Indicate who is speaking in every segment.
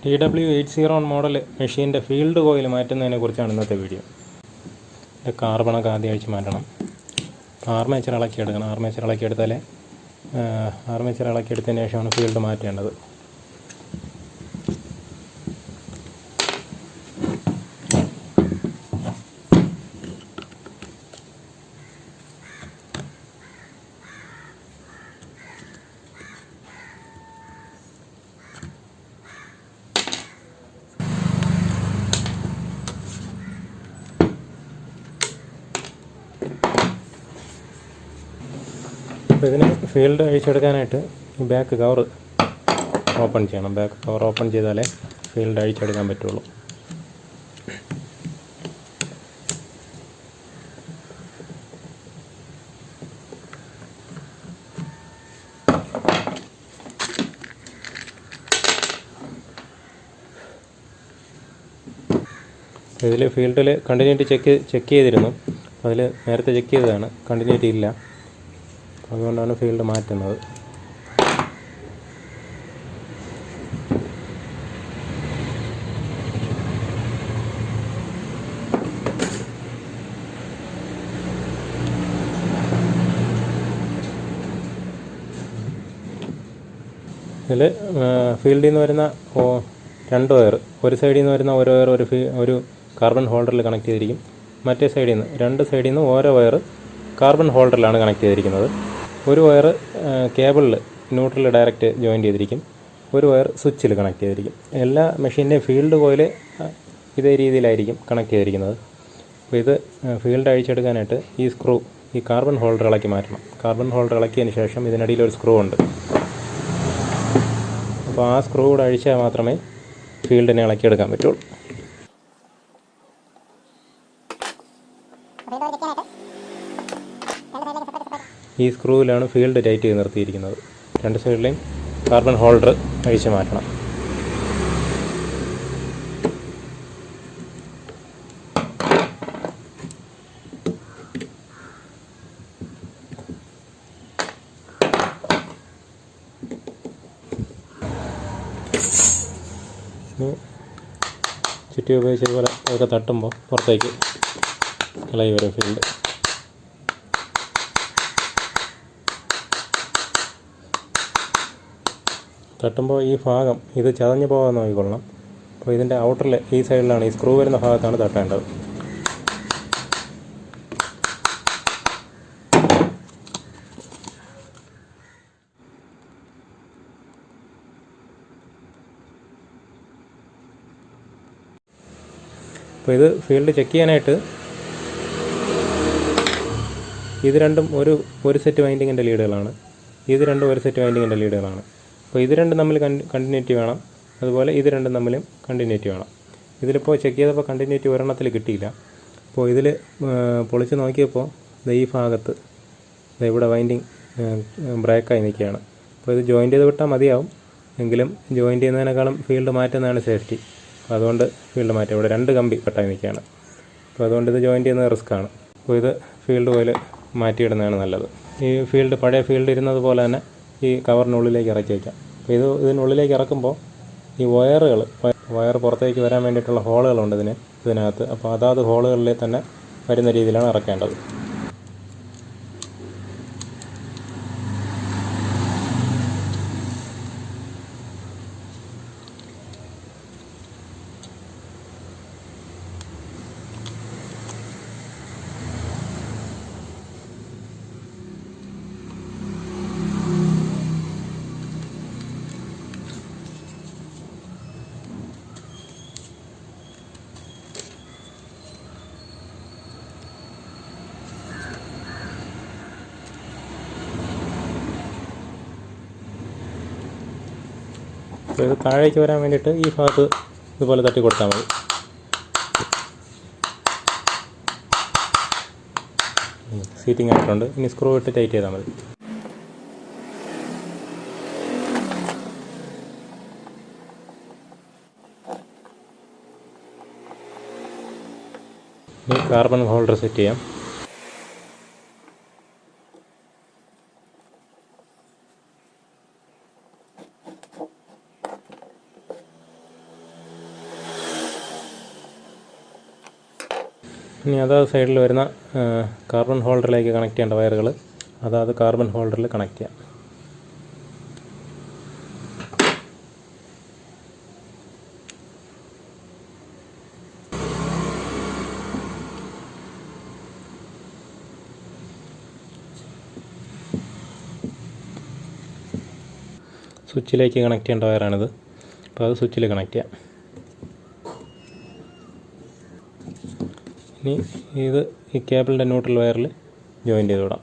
Speaker 1: DW801 model മെഷീൻ്റെ field coil മാറ്റുന്നതിനെ കുറിച്ചാണ് ഇന്നത്തെ വീഡിയോ. കാർബണൊക്കെ ആദ്യം അഴിച്ച് മാറ്റണം. ആർമേച്ചർ ഇളക്കിയെടുക്കണം. ആർമേച്ചർ ഇളക്കിയെടുത്തതിന് ശേഷമാണ് ഫീൽഡ് മാറ്റേണ്ടത്. അപ്പോൾ ഇതിന് ഫീൽഡ് അഴിച്ചെടുക്കാനായിട്ട് ഈ ബാക്ക് കവർ ഓപ്പൺ ചെയ്യണം. ബാക്ക് കവർ ഓപ്പൺ ചെയ്താലേ ഫീൽഡ് അഴിച്ചെടുക്കാൻ പറ്റുള്ളൂ. ഇതിൽ ഫീൽഡിൽ കണ്ടിന്യൂറ്റി ചെക്ക് ചെയ്തിരുന്നു. അതിൽ നേരത്തെ ചെക്ക് ചെയ്തതാണ്, കണ്ടിന്യൂറ്റി ഇല്ല. അതുകൊണ്ടാണ് ഫീൽഡ് മാറ്റുന്നത്. ഇതിൽ ഫീൽഡിൽ നിന്ന് വരുന്ന രണ്ട് വയർ, ഒരു സൈഡിൽ നിന്ന് വരുന്ന ഓരോ വയർ ഒരു കാർബൺ ഹോൾഡറിൽ കണക്ട് ചെയ്തിരിക്കും. മറ്റേ സൈഡിൽ നിന്ന് രണ്ട് സൈഡിൽ നിന്ന് ഓരോ വയർ കാർബൺ ഹോൾഡറിലാണ് കണക്ട് ചെയ്തിരിക്കുന്നത്. ഒരു വയർ കേബിളിൽ ന്യൂട്രൽ ഡയറക്റ്റ് ജോയിൻ ചെയ്തിരിക്കും. ഒരു വയർ സ്വിച്ചിൽ കണക്ട് ചെയ്തിരിക്കും. എല്ലാ മെഷീൻ്റെയും ഫീൽഡ് കോയിൽ ഇതേ രീതിയിലായിരിക്കും കണക്ട് ചെയ്തിരിക്കുന്നത്. അപ്പോൾ ഇത് ഫീൽഡ് അഴിച്ചെടുക്കാനായിട്ട് ഈ കാർബൺ ഹോൾഡർ ഇളക്കി മാറ്റണം. കാർബൺ ഹോൾഡർ ഇളക്കിയതിന് ശേഷം ഇതിനിടയിൽ ഒരു സ്ക്രൂ ഉണ്ട്. അപ്പോൾ ആ സ്ക്രൂ കൂടെ അഴിച്ചാൽ മാത്രമേ ഫീൽഡിനെ ഇളക്കിയെടുക്കാൻ പറ്റുള്ളൂ. ഈ സ്ക്രൂവിലാണ് ഫീൽഡ് ടൈറ്റ് ചെയ്ത് നിർത്തിയിരിക്കുന്നത്. രണ്ട് സൈഡിലെയും കാർബൺ ഹോൾഡർ അഴിച്ച് മാറ്റണം. ചുറ്റി ഉപയോഗിച്ചതുപോലെ അതൊക്കെ തട്ടുമ്പോൾ പുറത്തേക്ക് ഇളകി വരും ഫീൽഡ്. തട്ടുമ്പോൾ ഈ ഭാഗം ഇത് ചതഞ്ഞു പോകാൻ നോക്കിക്കൊള്ളണം. അപ്പോൾ ഇതിൻ്റെ ഔട്ടറിൽ ഈ സൈഡിലാണ്, ഈ സ്ക്രൂ വരുന്ന ഭാഗത്താണ് തട്ടേണ്ടത്. അപ്പോൾ ഇത് ഫീൽഡ് ചെക്ക് ചെയ്യാനായിട്ട് ഇത് രണ്ടും ഒരു സെറ്റ് വൈൻഡിങ്ങിൻ്റെ ലീഡുകളാണ്. ഇത് രണ്ടും ഒരു സെറ്റ് വൈൻഡിങ്ങിൻ്റെ ലീഡുകളാണ്. അപ്പോൾ ഇത് രണ്ടും തമ്മിൽ കണ്ടിന്യൂറ്റി വേണം. അതുപോലെ ഇത് രണ്ടും തമ്മിലും കണ്ടിന്യൂറ്റി വേണം. ഇതിലിപ്പോൾ ചെക്ക് ചെയ്തപ്പോൾ കണ്ടിന്യൂറ്റി ഒരെണ്ണത്തിൽ കിട്ടിയില്ല. അപ്പോൾ ഇതിൽ പൊളിച്ച് നോക്കിയപ്പോൾ ഈ ഭാഗത്ത് ഇവിടെ വൈൻഡിങ് ബ്രേക്കായി നിൽക്കുകയാണ്. അപ്പോൾ ഇത് ജോയിൻ്റ് ചെയ്ത് വിട്ടാൽ മതിയാവും. എങ്കിലും ജോയിൻ്റ് ചെയ്യുന്നതിനേക്കാളും ഫീൽഡ് മാറ്റുന്നതാണ് സേഫ്റ്റി. അപ്പോൾ അതുകൊണ്ട് ഫീൽഡ് മാറ്റും. ഇവിടെ രണ്ട് കമ്പി കട്ടായി നിൽക്കുകയാണ്. അപ്പോൾ അതുകൊണ്ട് ഇത് ജോയിൻ്റ് ചെയ്യുന്നത് റിസ്ക്കാണ്. അപ്പോൾ ഇത് ഫീൽഡ് കോയിൽ മാറ്റിയിടുന്നതാണ് നല്ലത്. ഈ ഫീൽഡ് പഴയ ഫീൽഡ് ഇരുന്നത് പോലെ തന്നെ ഈ കവറിനുള്ളിലേക്ക് ഇറക്കി വയ്ക്കാം. അപ്പോൾ ഇതിനുള്ളിലേക്ക് ഇറക്കുമ്പോൾ ഈ വയർ പുറത്തേക്ക് വരാൻ വേണ്ടിയിട്ടുള്ള ഹോളുകളുണ്ട് ഇതിനകത്ത്. അപ്പോൾ അതാത് ഹോളുകളിൽ തന്നെ വരുന്ന രീതിയിലാണ് ഇറക്കേണ്ടത്. അപ്പോൾ ഇത് താഴേക്ക് വരാൻ വേണ്ടിയിട്ട് ഈ ഭാഗത്ത് ഇതുപോലെ തട്ടി കൊടുത്താൽ മതി. സീറ്റിംഗ് ആയിട്ടുണ്ട്. ഇനി സ്ക്രൂ ഇട്ട് ടൈറ്റ് ചെയ്താൽ മതി. ഇനി കാർബൺ ഹോൾഡർ സെറ്റ് ചെയ്യാം. ഇനി അതാത് സൈഡിൽ വരുന്ന കാർബൺ ഹോൾഡറിലേക്ക് കണക്ട് ചെയ്യേണ്ട വയറുകൾ അതാത് കാർബൺ ഹോൾഡറിൽ കണക്ട് ചെയ്യാം. സ്വിച്ചിലേക്ക് കണക്ട് ചെയ്യേണ്ട വയറാണിത്. അപ്പോൾ അത് സ്വിച്ചിൽ കണക്ട് ചെയ്യാം. ഇനി ഇത് ഈ കേബിളിൻ്റെ ന്യൂട്രൽ വയറിൽ ജോയിൻ്റ് ചെയ്ത് വിടാം.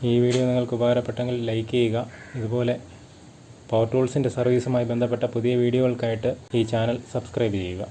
Speaker 1: ഈ വീഡിയോ നിങ്ങൾക്ക് ഉപകാരപ്പെട്ടെങ്കിൽ ലൈക്ക് ചെയ്യുക. ഇതുപോലെ പവർ ടൂൾസിൻ്റെ സർവീസുമായി ബന്ധപ്പെട്ട പുതിയ വീഡിയോകൾക്കായിട്ട് ഈ ചാനൽ സബ്സ്ക്രൈബ് ചെയ്യുക.